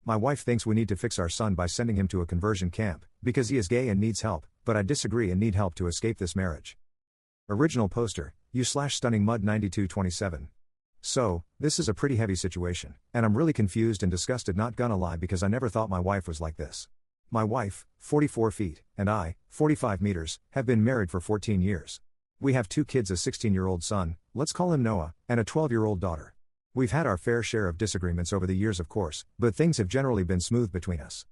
My wife thinks we need to fix our son by sending him to a conversion camp, because he is gay and needs help, but I disagree and need help to escape this marriage. Original poster, u/stunningbmud9227. So, this is a pretty heavy situation, and I'm really confused and disgusted, not gonna lie, because I never thought my wife was like this. My wife, 44 feet, and I, 45 meters, have been married for 14 years. We have 2 kids, a 16-year-old son, let's call him Noah, and a 12-year-old daughter. We've had our fair share of disagreements over the years, of course, but things have generally been smooth between us.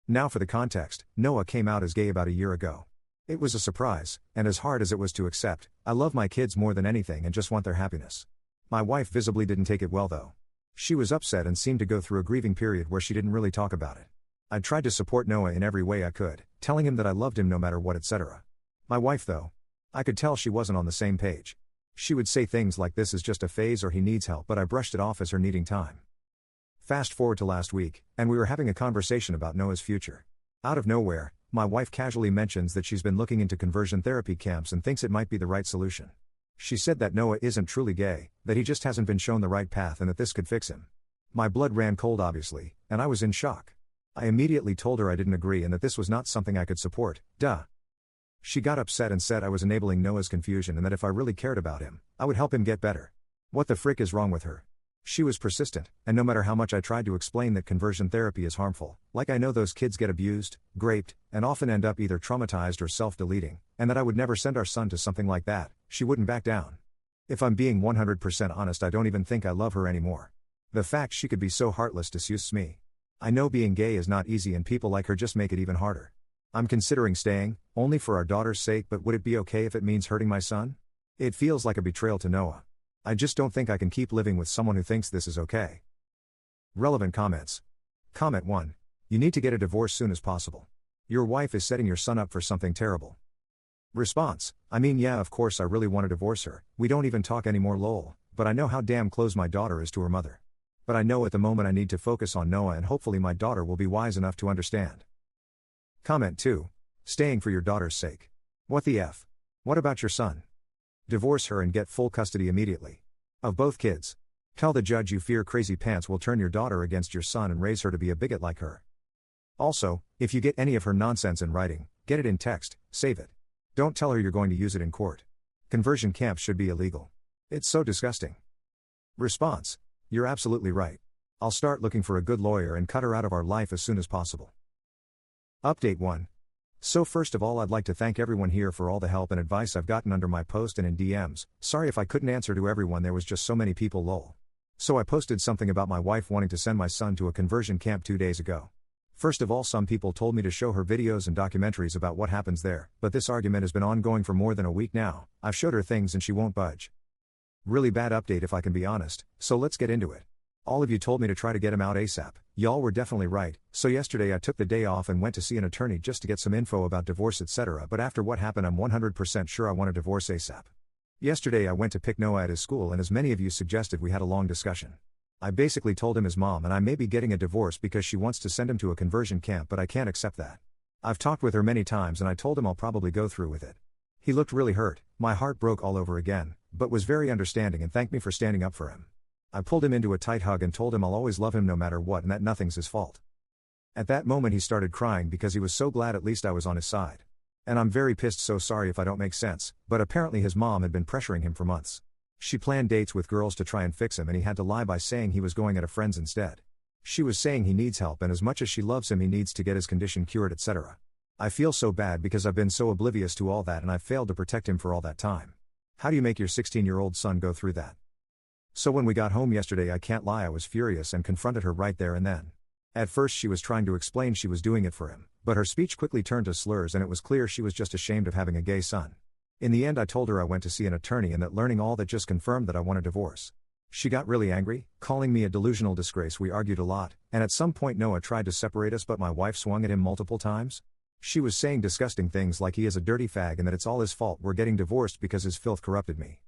Now for the context, Noah came out as gay about a year ago. It was a surprise, and as hard as it was to accept, I love my kids more than anything and just want their happiness. My wife visibly didn't take it well though. She was upset and seemed to go through a grieving period where she didn't really talk about it. I tried to support Noah in every way I could, telling him that I loved him no matter what, etc. My wife though, I could tell she wasn't on the same page. She would say things like this is just a phase or he needs help, but I brushed it off as her needing time. Fast forward to last week, and we were having a conversation about Noah's future. Out of nowhere, my wife casually mentions that she's been looking into conversion therapy camps and thinks it might be the right solution. She said that Noah isn't truly gay, that he just hasn't been shown the right path and that this could fix him. My blood ran cold obviously, and I was in shock. I immediately told her I didn't agree and that this was not something I could support, duh. She got upset and said I was enabling Noah's confusion and that if I really cared about him, I would help him get better. What the frick is wrong with her? She was persistent, and no matter how much I tried to explain that conversion therapy is harmful, like I know those kids get abused, raped, and often end up either traumatized or self-deleting, and that I would never send our son to something like that, she wouldn't back down. If I'm being 100% honest, I don't even think I love her anymore. The fact she could be so heartless disgusts me. I know being gay is not easy and people like her just make it even harder. I'm considering staying, only for our daughter's sake, but would it be okay if it means hurting my son? It feels like a betrayal to Noah. I just don't think I can keep living with someone who thinks this is okay. Relevant comments. Comment 1. You need to get a divorce soon as possible. Your wife is setting your son up for something terrible. Response. I mean, yeah, of course I really want to divorce her, we don't even talk anymore lol, but I know how damn close my daughter is to her mother. But I know at the moment I need to focus on Noah and hopefully my daughter will be wise enough to understand. Comment 2. Staying for your daughter's sake. What the F? What about your son? Divorce her and get full custody immediately. Of both kids. Tell the judge you fear crazy pants will turn your daughter against your son and raise her to be a bigot like her. Also, if you get any of her nonsense in writing, get it in text, save it. Don't tell her you're going to use it in court. Conversion camps should be illegal. It's so disgusting. Response. You're absolutely right. I'll start looking for a good lawyer and cut her out of our life as soon as possible. Update 1. So first of all, I'd like to thank everyone here for all the help and advice I've gotten under my post and in DMs. Sorry if I couldn't answer to everyone, there was just so many people lol. So I posted something about my wife wanting to send my son to a conversion camp 2 days ago. First of all, some people told me to show her videos and documentaries about what happens there, but this argument has been ongoing for more than a week now. I've showed her things and she won't budge. Really bad update if I can be honest, so let's get into it. All of you told me to try to get him out ASAP. Y'all were definitely right, so yesterday I took the day off and went to see an attorney just to get some info about divorce etc. But after what happened, I'm 100% sure I want a divorce ASAP. Yesterday I went to pick Noah at his school and as many of you suggested, we had a long discussion. I basically told him his mom and I may be getting a divorce because she wants to send him to a conversion camp, but I can't accept that. I've talked with her many times and I told him I'll probably go through with it. He looked really hurt, my heart broke all over again, but was very understanding and thanked me for standing up for him. I pulled him into a tight hug and told him I'll always love him no matter what and that nothing's his fault. At that moment he started crying because he was so glad at least I was on his side. And I'm very pissed, so sorry if I don't make sense, but apparently his mom had been pressuring him for months. She planned dates with girls to try and fix him and he had to lie by saying he was going at a friend's instead. She was saying he needs help and as much as she loves him he needs to get his condition cured etc. I feel so bad because I've been so oblivious to all that and I've failed to protect him for all that time. How do you make your 16-year-old son go through that? So when we got home yesterday, I can't lie, I was furious and confronted her right there and then. At first she was trying to explain she was doing it for him, but her speech quickly turned to slurs and it was clear she was just ashamed of having a gay son. In the end I told her I went to see an attorney and that learning all that just confirmed that I want a divorce. She got really angry, calling me a delusional disgrace. We argued a lot, and at some point Noah tried to separate us but my wife swung at him multiple times. She was saying disgusting things like he is a dirty fag and that it's all his fault we're getting divorced because his filth corrupted me.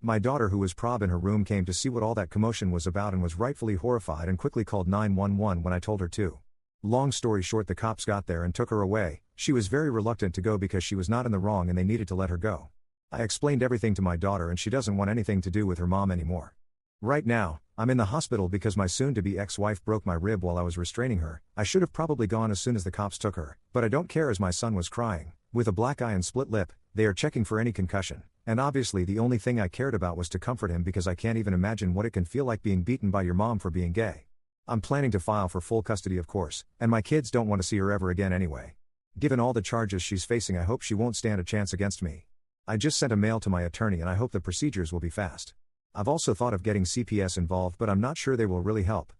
My daughter, who was prob in her room, came to see what all that commotion was about and was rightfully horrified and quickly called 911 when I told her to. Long story short, the cops got there and took her away. She was very reluctant to go because she was not in the wrong and they needed to let her go. I explained everything to my daughter and she doesn't want anything to do with her mom anymore. Right now, I'm in the hospital because my soon-to-be ex-wife broke my rib while I was restraining her. I should have probably gone as soon as the cops took her, but I don't care as my son was crying. With a black eye and split lip, they are checking for any concussion. And obviously the only thing I cared about was to comfort him because I can't even imagine what it can feel like being beaten by your mom for being gay. I'm planning to file for full custody of course, and my kids don't want to see her ever again anyway. Given all the charges she's facing, I hope she won't stand a chance against me. I just sent a mail to my attorney and I hope the procedures will be fast. I've also thought of getting CPS involved, but I'm not sure they will really help.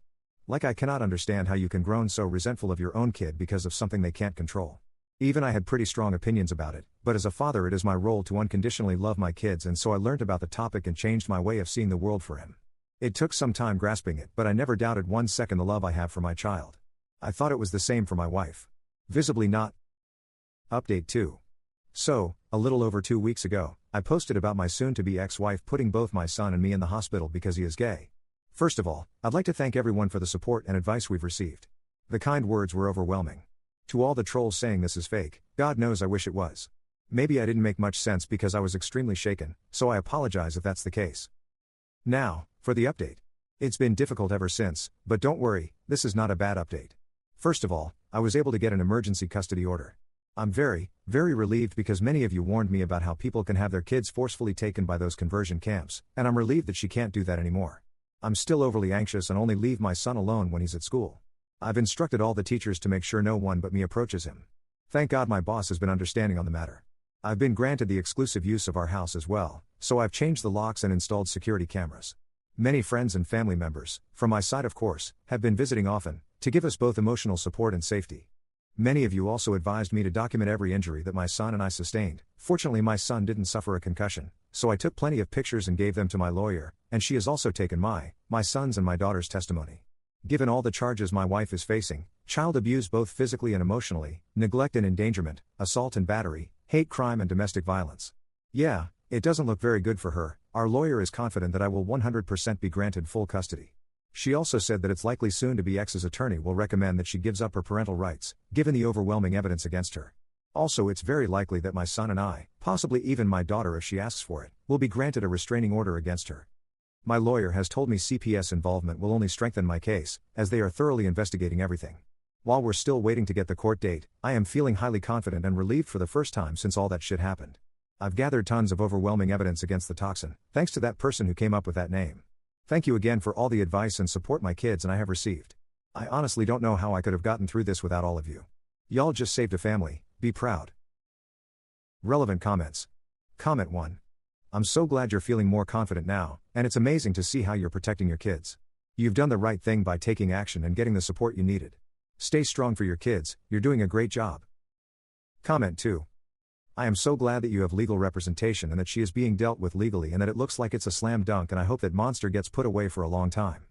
Like, I cannot understand how you can grow so resentful of your own kid because of something they can't control. Even I had pretty strong opinions about it, but as a father it is my role to unconditionally love my kids, and so I learned about the topic and changed my way of seeing the world for him. It took some time grasping it, but I never doubted 1 second the love I have for my child. I thought it was the same for my wife. Visibly not. Update 2. So, a little over 2 weeks ago, I posted about my soon-to-be ex-wife putting both my son and me in the hospital because he is gay. First of all, I'd like to thank everyone for the support and advice we've received. The kind words were overwhelming. To all the trolls saying this is fake, God knows I wish it was. Maybe I didn't make much sense because I was extremely shaken, so I apologize if that's the case. Now, for the update. It's been difficult ever since, but don't worry, this is not a bad update. First of all, I was able to get an emergency custody order. I'm very, very relieved because many of you warned me about how people can have their kids forcefully taken by those conversion camps, and I'm relieved that she can't do that anymore. I'm still overly anxious and only leave my son alone when he's at school. I've instructed all the teachers to make sure no one but me approaches him. Thank God my boss has been understanding on the matter. I've been granted the exclusive use of our house as well, so I've changed the locks and installed security cameras. Many friends and family members, from my side of course, have been visiting often, to give us both emotional support and safety. Many of you also advised me to document every injury that my son and I sustained. Fortunately my son didn't suffer a concussion, so I took plenty of pictures and gave them to my lawyer, and she has also taken my son's and my daughter's testimony. Given all the charges my wife is facing, child abuse both physically and emotionally, neglect and endangerment, assault and battery, hate crime and domestic violence. Yeah, it doesn't look very good for her. Our lawyer is confident that I will 100% be granted full custody. She also said that it's likely soon-to-be ex's attorney will recommend that she gives up her parental rights, given the overwhelming evidence against her. Also, it's very likely that my son and I, possibly even my daughter if she asks for it, will be granted a restraining order against her. My lawyer has told me CPS involvement will only strengthen my case, as they are thoroughly investigating everything. While we're still waiting to get the court date, I am feeling highly confident and relieved for the first time since all that shit happened. I've gathered tons of overwhelming evidence against the toxin, thanks to that person who came up with that name. Thank you again for all the advice and support my kids and I have received. I honestly don't know how I could have gotten through this without all of you. Y'all just saved a family, be proud. Relevant comments. Comment 1. I'm so glad you're feeling more confident now, and it's amazing to see how you're protecting your kids. You've done the right thing by taking action and getting the support you needed. Stay strong for your kids, you're doing a great job. Comment 2. I am so glad that you have legal representation and that she is being dealt with legally and that it looks like it's a slam dunk, and I hope that monster gets put away for a long time.